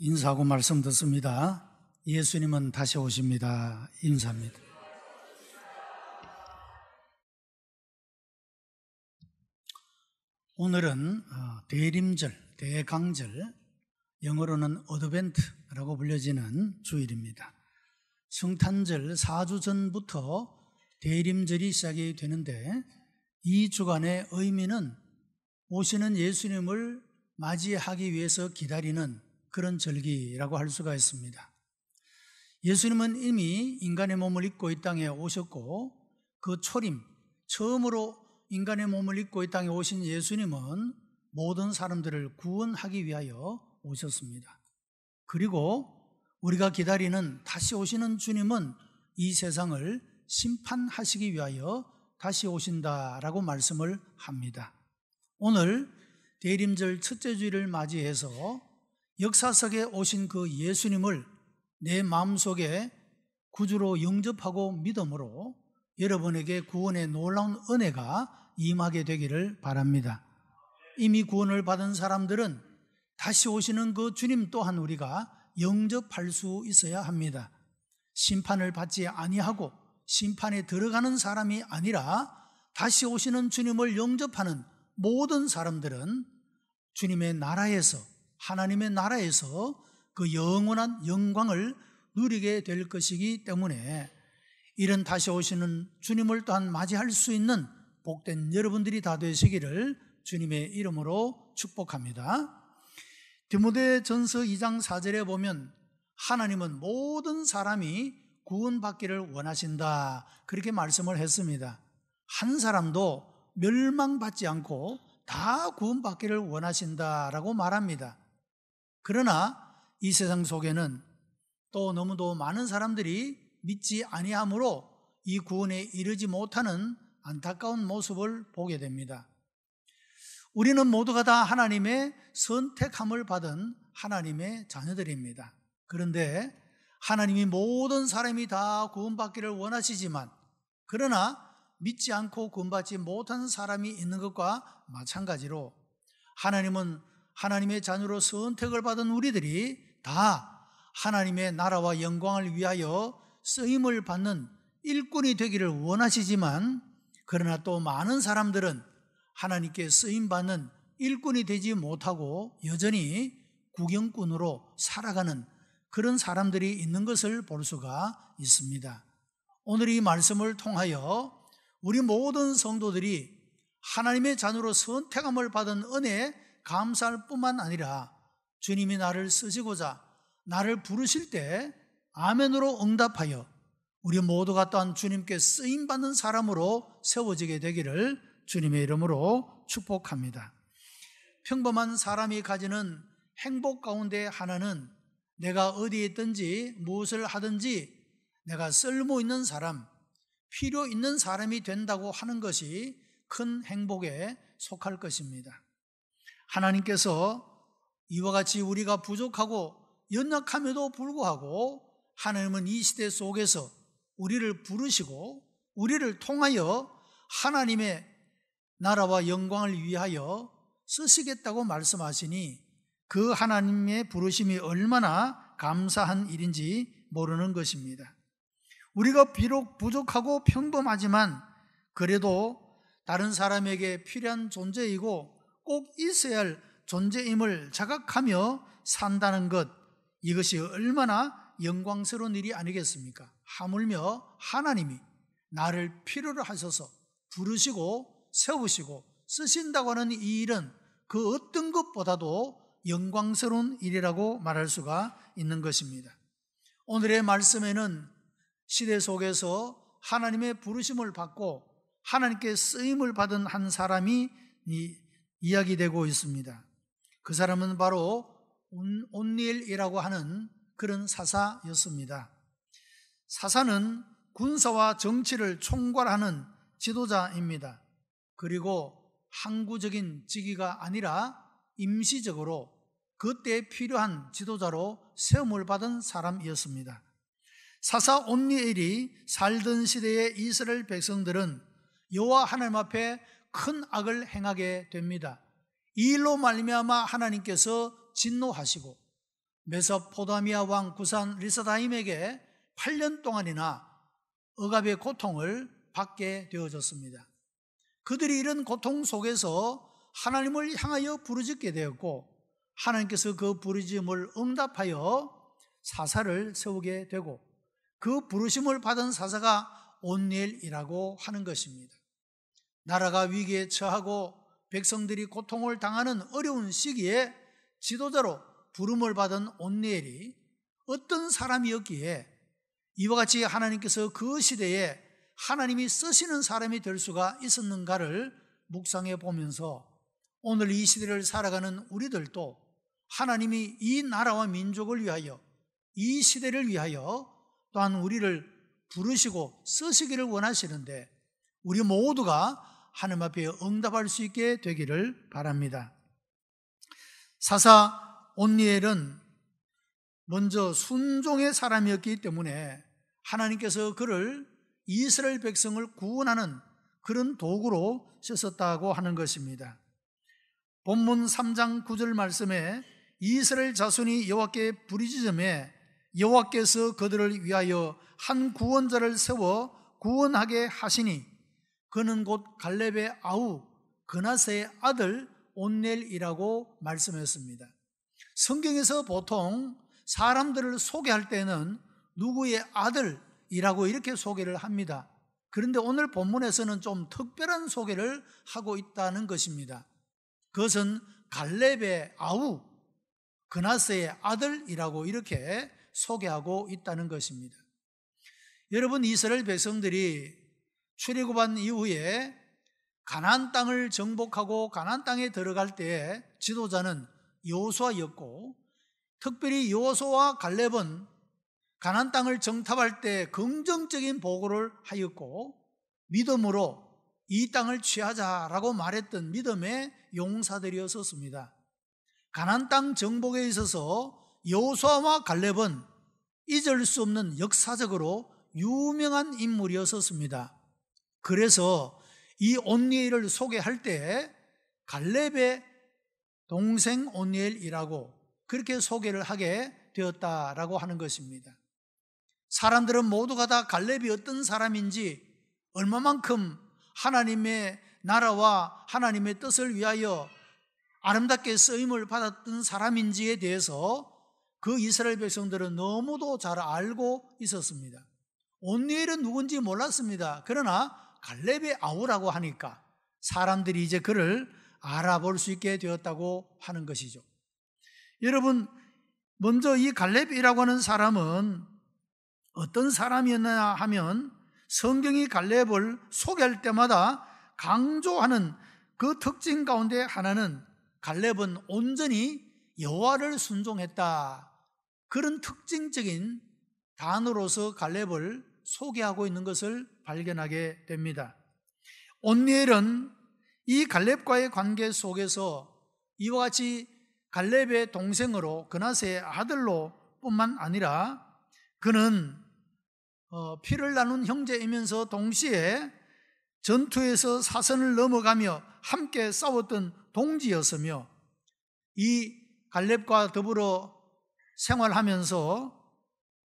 인사하고 말씀 듣습니다. 예수님은 다시 오십니다. 인사합니다. 오늘은 대림절, 대강절, 영어로는 어드벤트라고 불려지는 주일입니다. 성탄절 4주 전부터 대림절이 시작이 되는데 이 주간의 의미는 오시는 예수님을 맞이하기 위해서 기다리는 그런 절기라고 할 수가 있습니다. 예수님은 이미 인간의 몸을 입고 이 땅에 오셨고 그 초림, 처음으로 인간의 몸을 입고 이 땅에 오신 예수님은 모든 사람들을 구원하기 위하여 오셨습니다. 그리고 우리가 기다리는 다시 오시는 주님은 이 세상을 심판하시기 위하여 다시 오신다라고 말씀을 합니다. 오늘 대림절 첫째 주일을 맞이해서 역사 속에 오신 그 예수님을 내 마음속에 구주로 영접하고 믿음으로 여러분에게 구원의 놀라운 은혜가 임하게 되기를 바랍니다. 이미 구원을 받은 사람들은 다시 오시는 그 주님 또한 우리가 영접할 수 있어야 합니다. 심판을 받지 아니하고 심판에 들어가는 사람이 아니라 다시 오시는 주님을 영접하는 모든 사람들은 주님의 나라에서, 하나님의 나라에서 그 영원한 영광을 누리게 될 것이기 때문에 이런 다시 오시는 주님을 또한 맞이할 수 있는 복된 여러분들이 다 되시기를 주님의 이름으로 축복합니다. 디모데전서 2장 4절에 보면 하나님은 모든 사람이 구원받기를 원하신다, 그렇게 말씀을 했습니다. 한 사람도 멸망받지 않고 다 구원받기를 원하신다라고 말합니다. 그러나 이 세상 속에는 또 너무도 많은 사람들이 믿지 아니하므로 이 구원에 이르지 못하는 안타까운 모습을 보게 됩니다. 우리는 모두가 다 하나님의 선택함을 받은 하나님의 자녀들입니다. 그런데 하나님이 모든 사람이 다 구원받기를 원하시지만 그러나 믿지 않고 구원받지 못한 사람이 있는 것과 마찬가지로 하나님은 하나님의 자녀로 선택을 받은 우리들이 다 하나님의 나라와 영광을 위하여 쓰임을 받는 일꾼이 되기를 원하시지만 그러나 또 많은 사람들은 하나님께 쓰임받는 일꾼이 되지 못하고 여전히 구경꾼으로 살아가는 그런 사람들이 있는 것을 볼 수가 있습니다. 오늘 이 말씀을 통하여 우리 모든 성도들이 하나님의 자녀로 선택함을 받은 은혜에 감사할 뿐만 아니라 주님이 나를 쓰시고자 나를 부르실 때 아멘으로 응답하여 우리 모두가 또한 주님께 쓰임받는 사람으로 세워지게 되기를 주님의 이름으로 축복합니다. 평범한 사람이 가지는 행복 가운데 하나는 내가 어디에 있든지 무엇을 하든지 내가 쓸모 있는 사람, 필요 있는 사람이 된다고 하는 것이 큰 행복에 속할 것입니다. 하나님께서 이와 같이 우리가 부족하고 연약함에도 불구하고 하나님은 이 시대 속에서 우리를 부르시고 우리를 통하여 하나님의 나라와 영광을 위하여 쓰시겠다고 말씀하시니 그 하나님의 부르심이 얼마나 감사한 일인지 모르는 것입니다. 우리가 비록 부족하고 평범하지만 그래도 다른 사람에게 필요한 존재이고 꼭 있어야 할 존재임을 자각하며 산다는 것, 이것이 얼마나 영광스러운 일이 아니겠습니까? 하물며 하나님이 나를 필요로 하셔서 부르시고 세우시고 쓰신다고 하는 이 일은 그 어떤 것보다도 영광스러운 일이라고 말할 수가 있는 것입니다. 오늘의 말씀에는 시대 속에서 하나님의 부르심을 받고 하나님께 쓰임을 받은 한 사람이 이야기되고 있습니다. 그 사람은 바로 온니엘이라고 하는 그런 사사였습니다. 사사는 군사와 정치를 총괄하는 지도자입니다. 그리고 항구적인 직위가 아니라 임시적으로 그때 필요한 지도자로 세움을 받은 사람이었습니다. 사사 온니엘이 살던 시대의 이스라엘 백성들은 여호와 하나님 앞에 큰 악을 행하게 됩니다. 이 일로 말미암아 하나님께서 진노하시고 메소포타미아 왕 구산 리사다임에게 8년 동안이나 억압의 고통을 받게 되어졌습니다. 그들이 이런 고통 속에서 하나님을 향하여 부르짖게 되었고, 하나님께서 그 부르짖음을 응답하여 사사를 세우게 되고, 그 부르심을 받은 사사가 온니엘이라고 하는 것입니다. 나라가 위기에 처하고 백성들이 고통을 당하는 어려운 시기에 지도자로 부름을 받은 온니엘이 어떤 사람이었기에 이와 같이 하나님께서 그 시대에 하나님이 쓰시는 사람이 될 수가 있었는가를 묵상해 보면서, 오늘 이 시대를 살아가는 우리들도 하나님이 이 나라와 민족을 위하여, 이 시대를 위하여 또한 우리를 부르시고 쓰시기를 원하시는데, 우리 모두가 하나님 앞에 응답할 수 있게 되기를 바랍니다. 사사 온니엘은 먼저 순종의 사람이었기 때문에 하나님께서 그를 이스라엘 백성을 구원하는 그런 도구로 쓰셨다고 하는 것입니다. 본문 3장 9절 말씀에 이스라엘 자손이 여호와께 부르짖음에 여호와께서 그들을 위하여 한 구원자를 세워 구원하게 하시니 그는 곧 갈렙의 아우 그나스의 아들 온니엘이라고 말씀했습니다. 성경에서 보통 사람들을 소개할 때는 누구의 아들이라고 이렇게 소개를 합니다. 그런데 오늘 본문에서는 좀 특별한 소개를 하고 있다는 것입니다. 그것은 갈렙의 아우 그나스의 아들이라고 이렇게 소개하고 있다는 것입니다. 여러분, 이스라엘 백성들이 출애굽한 이후에 가나안 땅을 정복하고 가나안 땅에 들어갈 때 지도자는 여호수아였고, 특별히 여호수아와 갈렙은 가나안 땅을 정탐할 때 긍정적인 보고를 하였고, 믿음으로 이 땅을 취하자라고 말했던 믿음의 용사들이었습니다. 가나안 땅 정복에 있어서 여호수아와 갈렙은 잊을 수 없는 역사적으로 유명한 인물이었습니다. 그래서 이 온니엘을 소개할 때 갈렙의 동생 온니엘이라고 그렇게 소개를 하게 되었다라고 하는 것입니다. 사람들은 모두가 다 갈렙이 어떤 사람인지, 얼마만큼 하나님의 나라와 하나님의 뜻을 위하여 아름답게 쓰임을 받았던 사람인지에 대해서 그 이스라엘 백성들은 너무도 잘 알고 있었습니다. 온니엘은 누군지 몰랐습니다. 그러나 갈렙의 아우라고 하니까 사람들이 이제 그를 알아볼 수 있게 되었다고 하는 것이죠. 여러분, 먼저 이 갈렙이라고 하는 사람은 어떤 사람이었나 하면, 성경이 갈렙을 소개할 때마다 강조하는 그 특징 가운데 하나는 갈렙은 온전히 여호와를 순종했다, 그런 특징적인 단어로서 갈렙을 소개하고 있는 것을 발견하게 됩니다. 온니엘은 이 갈렙과의 관계 속에서 이와 같이 갈렙의 동생으로 그나스의 아들로 뿐만 아니라 그는 피를 나눈 형제이면서 동시에 전투에서 사선을 넘어가며 함께 싸웠던 동지였으며, 이 갈렙과 더불어 생활하면서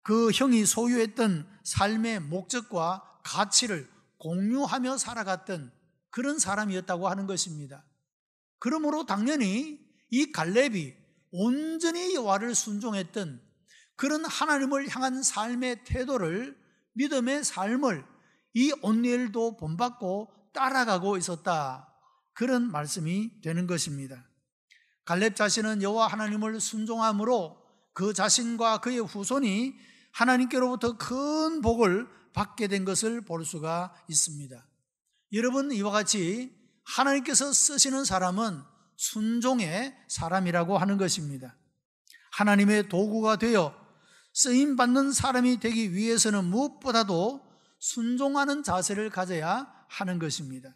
그 형이 소유했던 삶의 목적과 가치를 공유하며 살아갔던 그런 사람이었다고 하는 것입니다. 그러므로 당연히 이 갈렙이 온전히 여호와를 순종했던 그런 하나님을 향한 삶의 태도를, 믿음의 삶을 이 온니엘도 본받고 따라가고 있었다, 그런 말씀이 되는 것입니다. 갈렙 자신은 여호와 하나님을 순종함으로 그 자신과 그의 후손이 하나님께로부터 큰 복을 받게 된 것을 볼 수가 있습니다. 여러분, 이와 같이 하나님께서 쓰시는 사람은 순종의 사람이라고 하는 것입니다. 하나님의 도구가 되어 쓰임받는 사람이 되기 위해서는 무엇보다도 순종하는 자세를 가져야 하는 것입니다.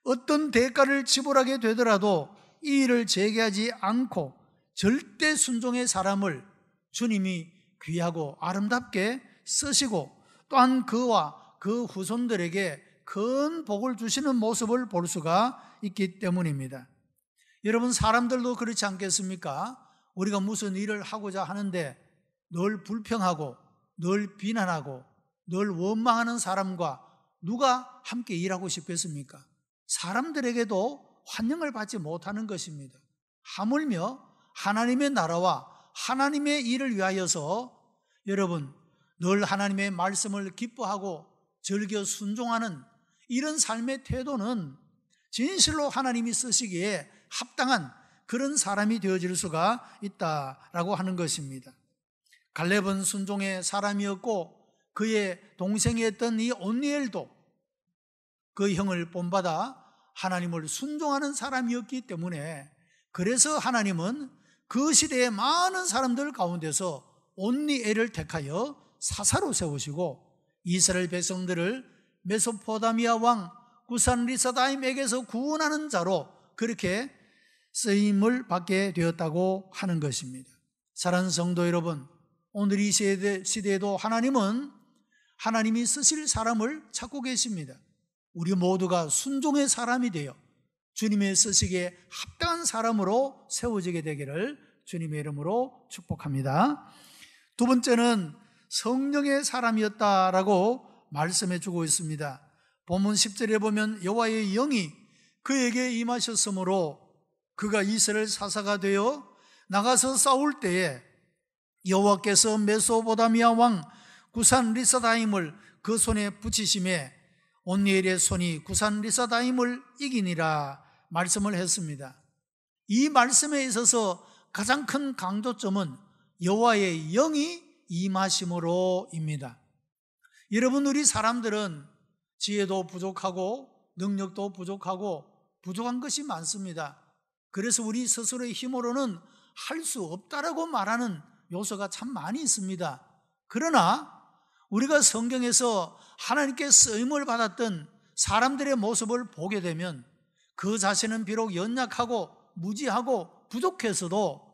어떤 대가를 지불하게 되더라도 이 일을 제기하지 않고 절대 순종의 사람을 주님이 귀하고 아름답게 쓰시고, 또한 그와 그 후손들에게 큰 복을 주시는 모습을 볼 수가 있기 때문입니다. 여러분, 사람들도 그렇지 않겠습니까? 우리가 무슨 일을 하고자 하는데 늘 불평하고 늘 비난하고 늘 원망하는 사람과 누가 함께 일하고 싶겠습니까? 사람들에게도 환영을 받지 못하는 것입니다. 하물며 하나님의 나라와 하나님의 일을 위하여서 여러분 늘 하나님의 말씀을 기뻐하고 즐겨 순종하는 이런 삶의 태도는 진실로 하나님이 쓰시기에 합당한 그런 사람이 되어질 수가 있다라고 하는 것입니다. 갈렙은 순종의 사람이었고 그의 동생이었던 이 온니엘도 그 형을 본받아 하나님을 순종하는 사람이었기 때문에 그래서 하나님은 그 시대의 많은 사람들 가운데서 온니엘을 택하여 사사로 세우시고 이스라엘 백성들을 메소포타미아 왕 구산 리사다임에게서 구원하는 자로 그렇게 쓰임을 받게 되었다고 하는 것입니다. 사랑하는 성도 여러분, 오늘 이 시대에도 하나님은 하나님이 쓰실 사람을 찾고 계십니다. 우리 모두가 순종의 사람이 되어 주님의 쓰시기에 합당한 사람으로 세워지게 되기를 주님의 이름으로 축복합니다. 두 번째는 성령의 사람이었다라고 말씀해 주고 있습니다. 본문 10절에 보면 여호와의 영이 그에게 임하셨으므로 그가 이스라엘 사사가 되어 나가서 싸울 때에 여호와께서 메소포타미아 왕 구산 리사다임을 그 손에 붙이심에 온니엘의 손이 구산 리사다임을 이기니라 말씀을 했습니다. 이 말씀에 있어서 가장 큰 강조점은 여호와의 영이 임하심으로입니다. 여러분, 우리 사람들은 지혜도 부족하고 능력도 부족하고 부족한 것이 많습니다. 그래서 우리 스스로의 힘으로는 할 수 없다라고 말하는 요소가 참 많이 있습니다. 그러나 우리가 성경에서 하나님께 쓰임을 받았던 사람들의 모습을 보게 되면 그 자신은 비록 연약하고 무지하고 부족해서도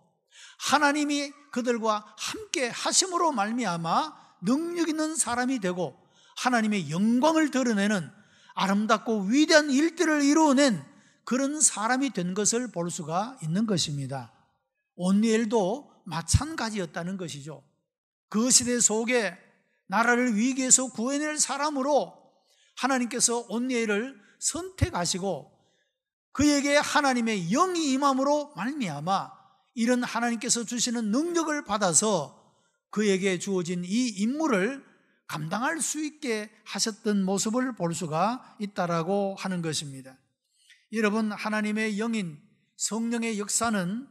하나님이 그들과 함께 하심으로 말미암아 능력 있는 사람이 되고 하나님의 영광을 드러내는 아름답고 위대한 일들을 이루어낸 그런 사람이 된 것을 볼 수가 있는 것입니다. 온니엘도 마찬가지였다는 것이죠. 그 시대 속에 나라를 위기에서 구해낼 사람으로 하나님께서 온니엘을 선택하시고 그에게 하나님의 영이 임함으로 말미암아 이런 하나님께서 주시는 능력을 받아서 그에게 주어진 이 임무를 감당할 수 있게 하셨던 모습을 볼 수가 있다라고 하는 것입니다. 여러분, 하나님의 영인 성령의 역사는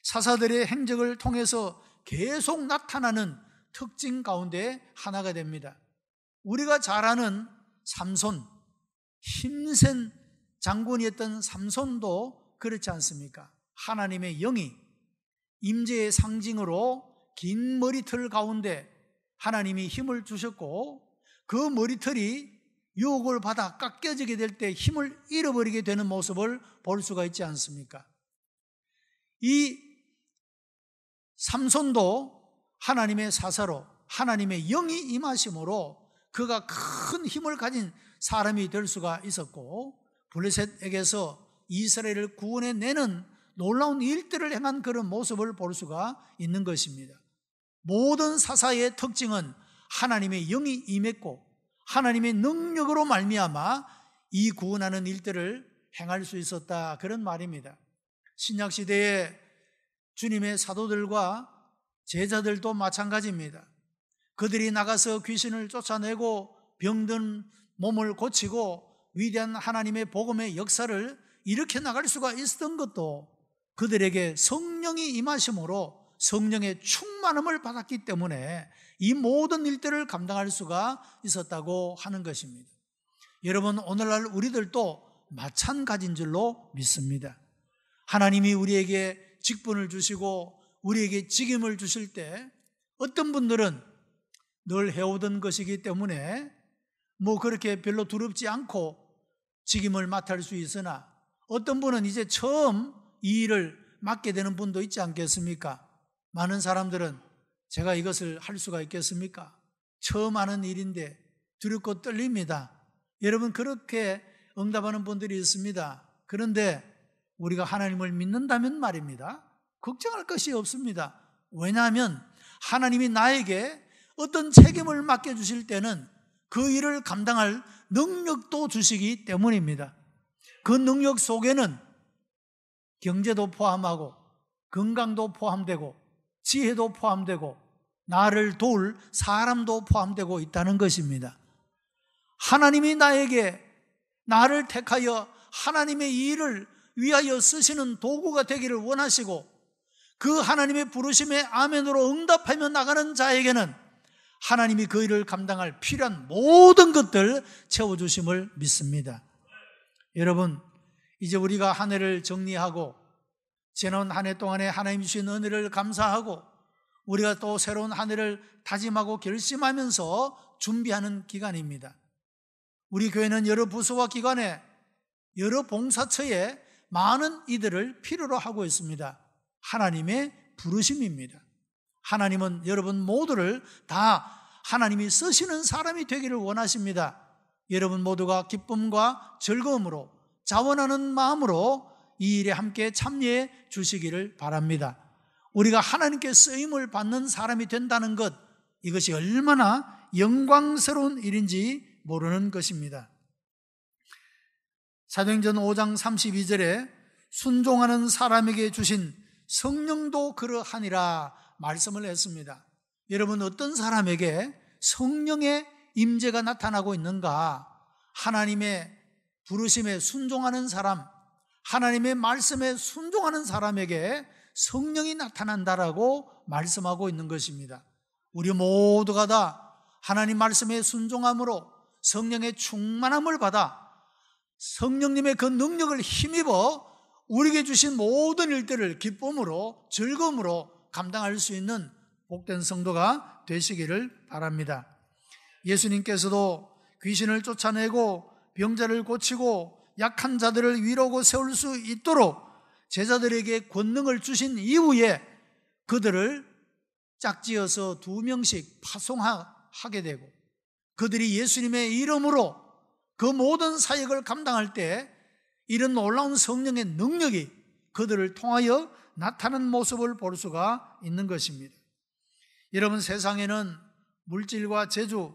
사사들의 행적을 통해서 계속 나타나는 특징 가운데 하나가 됩니다. 우리가 잘 아는 삼손, 힘센 장군이었던 삼손도 그렇지 않습니까? 하나님의 영이 임재의 상징으로 긴 머리털 가운데 하나님이 힘을 주셨고 그 머리털이 유혹을 받아 깎여지게 될 때 힘을 잃어버리게 되는 모습을 볼 수가 있지 않습니까? 이 삼손도 하나님의 사사로 하나님의 영이 임하심으로 그가 큰 힘을 가진 사람이 될 수가 있었고 블레셋에게서 이스라엘을 구원해내는 놀라운 일들을 행한 그런 모습을 볼 수가 있는 것입니다. 모든 사사의 특징은 하나님의 영이 임했고 하나님의 능력으로 말미암아 이 구원하는 일들을 행할 수 있었다, 그런 말입니다. 신약시대에 주님의 사도들과 제자들도 마찬가지입니다. 그들이 나가서 귀신을 쫓아내고 병든 몸을 고치고 위대한 하나님의 복음의 역사를 일으켜 나갈 수가 있었던 것도 그들에게 성령이 임하심으로 성령의 충만함을 받았기 때문에 이 모든 일들을 감당할 수가 있었다고 하는 것입니다. 여러분, 오늘날 우리들도 마찬가지인 줄로 믿습니다. 하나님이 우리에게 직분을 주시고 우리에게 직임을 주실 때 어떤 분들은 늘 해오던 것이기 때문에 그렇게 별로 두렵지 않고 직임을 맡을 수 있으나 어떤 분은 이제 처음 이 일을 맡게 되는 분도 있지 않겠습니까? 많은 사람들은 제가 이것을 할 수가 있겠습니까? 처음 하는 일인데 두렵고 떨립니다. 여러분, 그렇게 응답하는 분들이 있습니다. 그런데 우리가 하나님을 믿는다면 말입니다, 걱정할 것이 없습니다. 왜냐하면 하나님이 나에게 어떤 책임을 맡겨주실 때는 그 일을 감당할 능력도 주시기 때문입니다. 그 능력 속에는 경제도 포함하고 건강도 포함되고 지혜도 포함되고 나를 도울 사람도 포함되고 있다는 것입니다. 하나님이 나를 택하여 하나님의 일을 위하여 쓰시는 도구가 되기를 원하시고 그 하나님의 부르심에 아멘으로 응답하며 나가는 자에게는 하나님이 그 일을 감당할 필요한 모든 것들 채워주심을 믿습니다. 여러분, 이제 우리가 한 해를 정리하고 지난 한 해 동안에 하나님 주신 은혜를 감사하고 우리가 또 새로운 한 해를 다짐하고 결심하면서 준비하는 기간입니다. 우리 교회는 여러 부서와 기관에 여러 봉사처에 많은 이들을 필요로 하고 있습니다. 하나님의 부르심입니다. 하나님은 여러분 모두를 다 하나님이 쓰시는 사람이 되기를 원하십니다. 여러분 모두가 기쁨과 즐거움으로 자원하는 마음으로 이 일에 함께 참여해 주시기를 바랍니다. 우리가 하나님께 쓰임을 받는 사람이 된다는 것, 이것이 얼마나 영광스러운 일인지 모르는 것입니다. 사도행전 5장 32절에 순종하는 사람에게 주신 성령도 그러하니라 말씀을 했습니다. 여러분, 어떤 사람에게 성령의 임재가 나타나고 있는가? 하나님의 부르심에 순종하는 사람, 하나님의 말씀에 순종하는 사람에게 성령이 나타난다라고 말씀하고 있는 것입니다. 우리 모두가 다 하나님 말씀에 순종함으로 성령의 충만함을 받아 성령님의 그 능력을 힘입어 우리에게 주신 모든 일들을 기쁨으로 즐거움으로 감당할 수 있는 복된 성도가 되시기를 바랍니다. 예수님께서도 귀신을 쫓아내고 병자를 고치고 약한 자들을 위로하고 세울 수 있도록 제자들에게 권능을 주신 이후에 그들을 짝지어서 2명씩 파송하게 되고 그들이 예수님의 이름으로 그 모든 사역을 감당할 때 이런 놀라운 성령의 능력이 그들을 통하여 나타나는 모습을 볼 수가 있는 것입니다. 여러분, 세상에는 물질과 재주,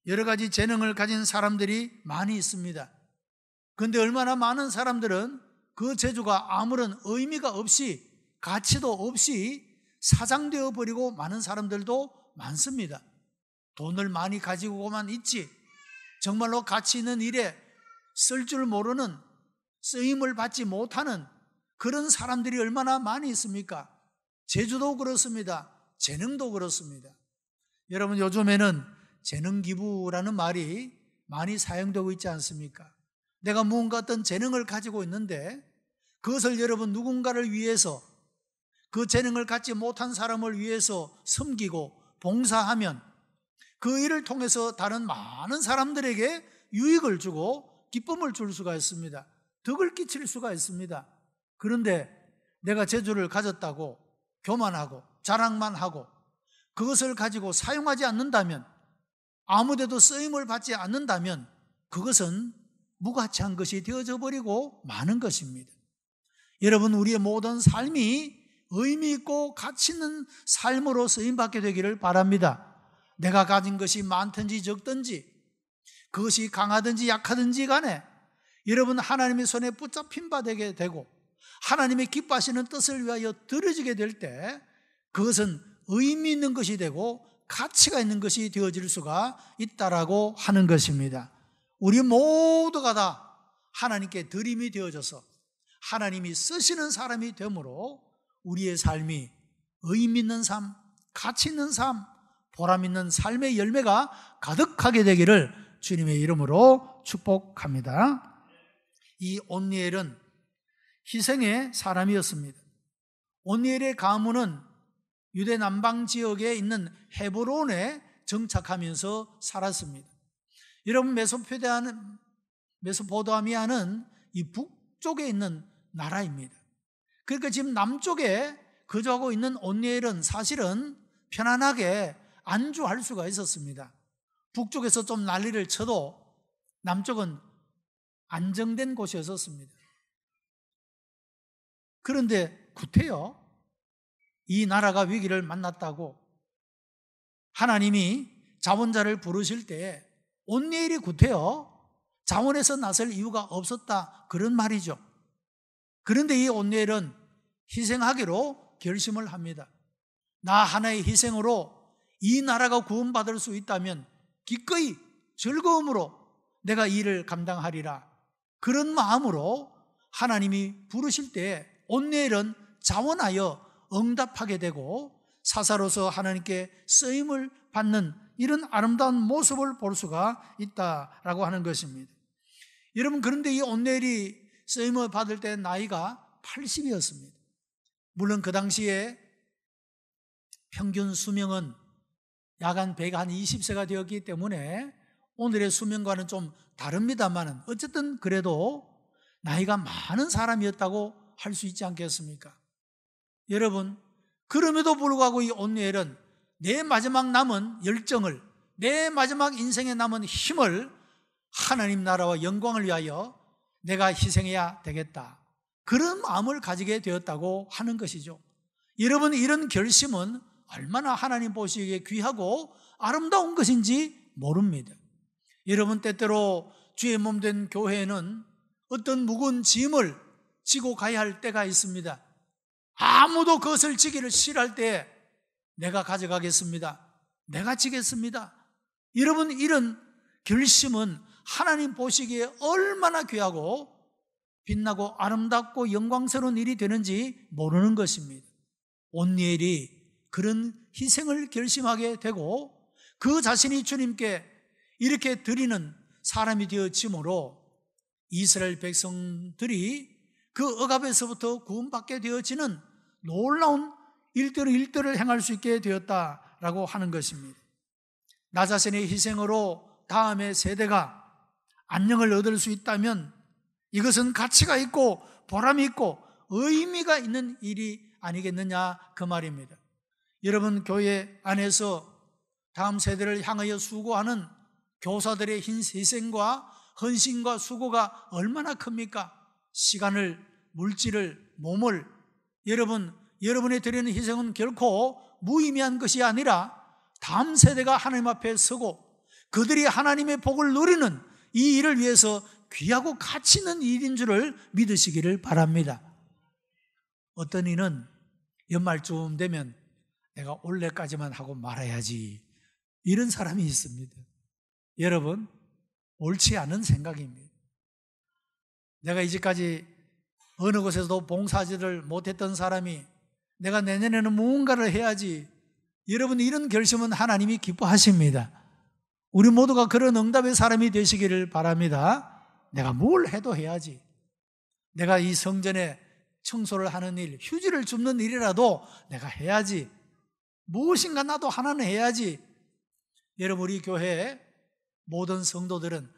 여러 가지 재능을 가진 사람들이 많이 있습니다. 그런데 얼마나 많은 사람들은 그 재주가 아무런 의미가 없이 가치도 없이 사장되어 버리고 많은 사람들도 많습니다. 돈을 많이 가지고만 있지 정말로 가치 있는 일에 쓸 줄 모르는, 쓰임을 받지 못하는 그런 사람들이 얼마나 많이 있습니까? 재주도 그렇습니다. 재능도 그렇습니다. 여러분, 요즘에는 재능기부라는 말이 많이 사용되고 있지 않습니까? 내가 무언가 어떤 재능을 가지고 있는데 그것을 여러분 누군가를 위해서, 그 재능을 갖지 못한 사람을 위해서 섬기고 봉사하면 그 일을 통해서 다른 많은 사람들에게 유익을 주고 기쁨을 줄 수가 있습니다. 덕을 끼칠 수가 있습니다. 그런데 내가 재주를 가졌다고 교만하고 자랑만 하고 그것을 가지고 사용하지 않는다면, 아무데도 쓰임을 받지 않는다면 그것은 무가치한 것이 되어져 버리고 마는 것입니다. 여러분, 우리의 모든 삶이 의미 있고 가치 있는 삶으로 쓰임받게 되기를 바랍니다. 내가 가진 것이 많든지 적든지, 그것이 강하든지 약하든지 간에 여러분 하나님의 손에 붙잡힌 바 되게 되고 하나님의 기뻐하시는 뜻을 위하여 들어지게 될 때 그것은 의미 있는 것이 되고 가치가 있는 것이 되어질 수가 있다라고 하는 것입니다. 우리 모두가 다 하나님께 드림이 되어져서 하나님이 쓰시는 사람이 되므로 우리의 삶이 의미 있는 삶, 가치 있는 삶, 보람 있는 삶의 열매가 가득하게 되기를 주님의 이름으로 축복합니다. 이 온니엘은 희생의 사람이었습니다. 온니엘의 가문은 유대 남방 지역에 있는 헤브론에 정착하면서 살았습니다. 여러분, 메소포타미아는 이 북쪽에 있는 나라입니다. 그러니까 지금 남쪽에 거주하고 있는 온니엘은 사실은 편안하게 안주할 수가 있었습니다. 북쪽에서 좀 난리를 쳐도 남쪽은 안정된 곳이었습니다. 그런데 구태여 이 나라가 위기를 만났다고 하나님이 자원자를 부르실 때 온니엘이 구태여 자원에서 나설 이유가 없었다, 그런 말이죠. 그런데 이 온니엘은 희생하기로 결심을 합니다. 나 하나의 희생으로 이 나라가 구원받을 수 있다면 기꺼이 즐거움으로 내가 이 일을 감당하리라, 그런 마음으로 하나님이 부르실 때 온니엘은 자원하여 응답하게 되고 사사로서 하나님께 쓰임을 받는 이런 아름다운 모습을 볼 수가 있다라고 하는 것입니다. 여러분, 그런데 이 온니엘이 쓰임을 받을 때 나이가 80이었습니다. 물론 그 당시에 평균 수명은 약 한 120세가 되었기 때문에 오늘의 수명과는 좀 다릅니다만 어쨌든 그래도 나이가 많은 사람이었다고 할 수 있지 않겠습니까? 여러분, 그럼에도 불구하고 이 온니엘은 내 마지막 남은 열정을, 내 마지막 인생에 남은 힘을 하나님 나라와 영광을 위하여 내가 희생해야 되겠다, 그런 마음을 가지게 되었다고 하는 것이죠. 여러분, 이런 결심은 얼마나 하나님 보시기에 귀하고 아름다운 것인지 모릅니다. 여러분, 때때로 주의 몸 된 교회에는 어떤 무거운 짐을 지고 가야 할 때가 있습니다. 아무도 그것을 지기를 싫어할 때 내가 가져가겠습니다, 내가 지겠습니다. 여러분, 이런 결심은 하나님 보시기에 얼마나 귀하고 빛나고 아름답고 영광스러운 일이 되는지 모르는 것입니다. 온니엘이 그런 희생을 결심하게 되고 그 자신이 주님께 이렇게 드리는 사람이 되어짐으로 이스라엘 백성들이 그 억압에서부터 구원받게 되어지는 놀라운 일들을 행할 수 있게 되었다라고 하는 것입니다. 나 자신의 희생으로 다음의 세대가 안녕을 얻을 수 있다면 이것은 가치가 있고 보람이 있고 의미가 있는 일이 아니겠느냐, 그 말입니다. 여러분, 교회 안에서 다음 세대를 향하여 수고하는 교사들의 희생과 헌신과 수고가 얼마나 큽니까? 시간을, 물질을, 몸을, 여러분이 드리는 희생은 결코 무의미한 것이 아니라 다음 세대가 하나님 앞에 서고 그들이 하나님의 복을 누리는 이 일을 위해서 귀하고 가치 있는 일인 줄을 믿으시기를 바랍니다. 어떤 이는 연말쯤 되면 내가 올해까지만 하고 말아야지, 이런 사람이 있습니다. 여러분, 옳지 않은 생각입니다. 내가 이제까지 어느 곳에서도 봉사지를 못했던 사람이 내가 내년에는 무언가를 해야지, 여러분, 이런 결심은 하나님이 기뻐하십니다. 우리 모두가 그런 응답의 사람이 되시기를 바랍니다. 내가 뭘 해도 해야지, 내가 이 성전에 청소를 하는 일, 휴지를 줍는 일이라도 내가 해야지, 무엇인가 나도 하나는 해야지. 여러분, 우리 교회 모든 성도들은 다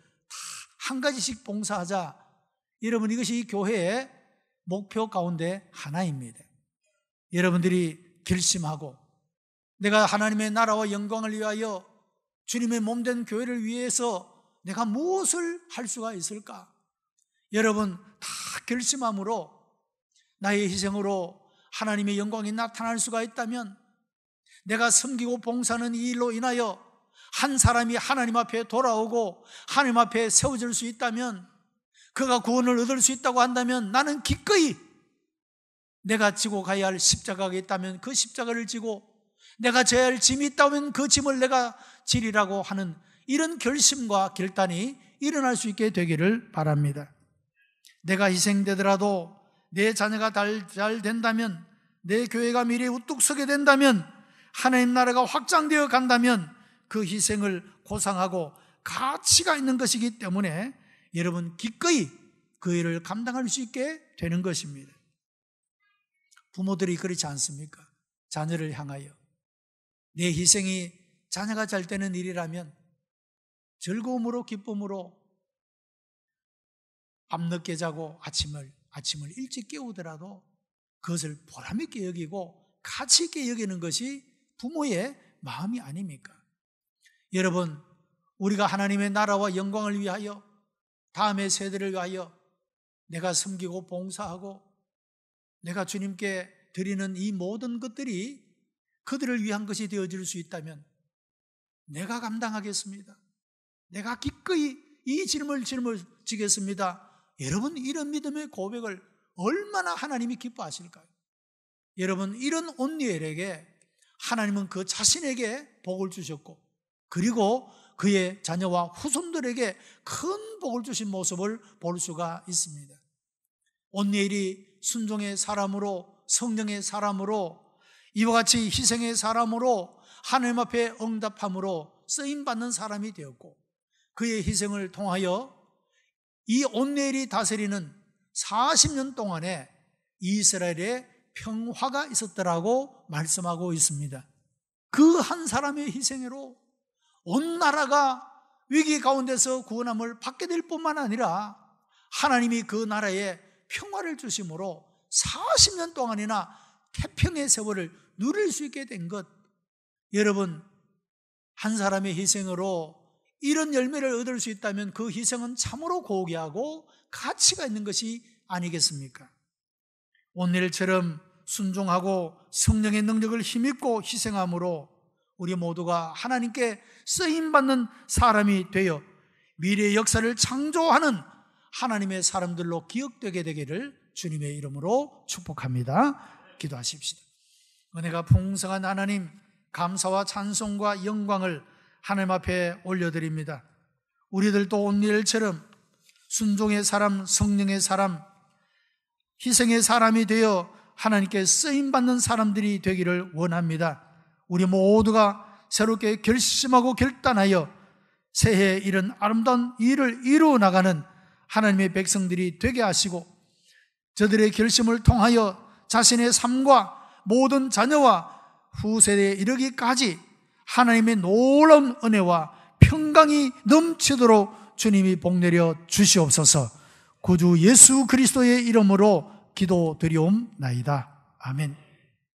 한 가지씩 봉사하자, 여러분, 이것이 이 교회의 목표 가운데 하나입니다. 여러분들이 결심하고 내가 하나님의 나라와 영광을 위하여 주님의 몸된 교회를 위해서 내가 무엇을 할 수가 있을까? 여러분, 다 결심함으로 나의 희생으로 하나님의 영광이 나타날 수가 있다면, 내가 섬기고 봉사하는 이 일로 인하여 한 사람이 하나님 앞에 돌아오고 하나님 앞에 세워질 수 있다면, 그가 구원을 얻을 수 있다고 한다면 나는 기꺼이 내가 지고 가야 할 십자가가 있다면 그 십자가를 지고, 내가 져야 할 짐이 있다면 그 짐을 내가 지리라고 하는 이런 결심과 결단이 일어날 수 있게 되기를 바랍니다. 내가 희생되더라도 내 자녀가 잘 된다면, 내 교회가 미래에 우뚝 서게 된다면, 하나님 나라가 확장되어 간다면 그 희생을 고상하고 가치가 있는 것이기 때문에 여러분, 기꺼이 그 일을 감당할 수 있게 되는 것입니다. 부모들이 그렇지 않습니까? 자녀를 향하여 내 희생이 자녀가 잘 되는 일이라면 즐거움으로, 기쁨으로 밤늦게 자고 아침을 일찍 깨우더라도 그것을 보람있게 여기고 가치 있게 여기는 것이 부모의 마음이 아닙니까? 여러분, 우리가 하나님의 나라와 영광을 위하여 다음의 세대를 위하여 내가 섬기고 봉사하고 내가 주님께 드리는 이 모든 것들이 그들을 위한 것이 되어질 수 있다면 내가 감당하겠습니다. 내가 기꺼이 이 짐을 지겠습니다. 여러분, 이런 믿음의 고백을 얼마나 하나님이 기뻐하실까요? 여러분, 이런 온니엘에게 하나님은 그 자신에게 복을 주셨고, 그리고 그의 자녀와 후손들에게 큰 복을 주신 모습을 볼 수가 있습니다. 온니엘이 순종의 사람으로, 성령의 사람으로, 이와 같이 희생의 사람으로, 하나님 앞에 응답함으로 쓰임받는 사람이 되었고, 그의 희생을 통하여 이 온니엘이 다스리는 40년 동안에 이스라엘에 평화가 있었더라고 말씀하고 있습니다. 그 한 사람의 희생으로 온 나라가 위기 가운데서 구원함을 받게 될 뿐만 아니라 하나님이 그 나라에 평화를 주심으로 40년 동안이나 태평의 세월을 누릴 수 있게 된 것, 여러분, 한 사람의 희생으로 이런 열매를 얻을 수 있다면 그 희생은 참으로 고귀하고 가치가 있는 것이 아니겠습니까? 온니엘처럼 순종하고 성령의 능력을 힘입고 희생함으로 우리 모두가 하나님께 쓰임받는 사람이 되어 미래의 역사를 창조하는 하나님의 사람들로 기억되게 되기를 주님의 이름으로 축복합니다. 기도하십시다. 은혜가 풍성한 하나님, 감사와 찬송과 영광을 하나님 앞에 올려드립니다. 우리들도 온니엘처럼 순종의 사람, 성령의 사람, 희생의 사람이 되어 하나님께 쓰임받는 사람들이 되기를 원합니다. 우리 모두가 새롭게 결심하고 결단하여 새해에 이런 아름다운 일을 이루어 나가는 하나님의 백성들이 되게 하시고, 저들의 결심을 통하여 자신의 삶과 모든 자녀와 후세대에 이르기까지 하나님의 놀라운 은혜와 평강이 넘치도록 주님이 복내려 주시옵소서. 구주 예수 그리스도의 이름으로 기도드리옵나이다. 아멘.